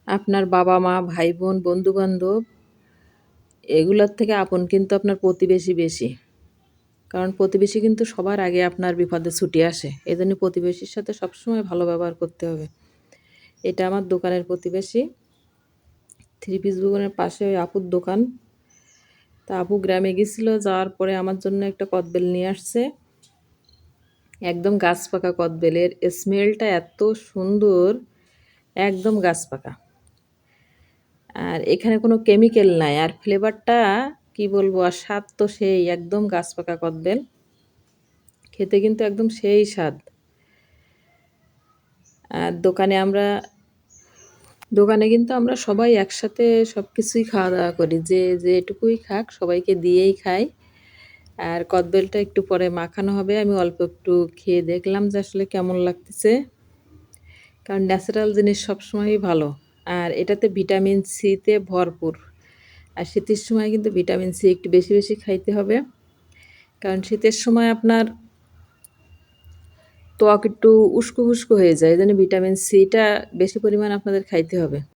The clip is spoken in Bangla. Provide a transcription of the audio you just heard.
আপনার বাবা মা ভাই বোন বন্ধু বান্ধব এগুলোর থেকে আপন কিন্তু আপনার প্রতিবেশী বেশি। কারণ প্রতিবেশী কিন্তু সবার আগে আপনার বিপদে ছুটে আসে। এজন্য প্রতিবেশীর সাথে সবসময় ভালো ব্যবহার করতে হবে। এটা আমার দোকানের প্রতিবেশী। থ্রি পিস দোকানের পাশে ওই আপুর দোকান। তা আপু গ্রামে গেছিল, যাওয়ার পরে আমার জন্য একটা কদবেল নিয়ে আসছে। একদম গাছ পাকা কদবেলের স্মেলটা এত সুন্দর, একদম গাছ পাকা। আর এখানে কোনো কেমিক্যাল নাই, আর ফ্লেভারটা কি বলবো, আর স্বাদ তো সেই একদম গাছ পাকা কদবেল। খেতে কিন্তু একদম সেই স্বাদ। আর দোকানে কিন্তু আমরা সবাই একসাথে সব কিছুই খাওয়া দাওয়া করি, যে যেটুকুই খাক সবাইকে দিয়েই খাই। আর কদবেলটা একটু পরে মাখানো হবে, আমি অল্প একটু খেয়ে দেখলাম যে আসলে কেমন লাগতেছে। কারণ ন্যাচারাল জিনিস সবসময়ই ভালো। আর এটাতে ভিটামিন সিতে ভরপুর। আর শীতের সময় কিন্তু ভিটামিন সি একটু বেশি বেশি খাইতে হবে। কারণ শীতের সময় আপনার ত্বক একটু উস্কো খুস্কো হয়ে যায়, এই জন্য ভিটামিন সিটা বেশি পরিমাণ আপনাদের খাইতে হবে।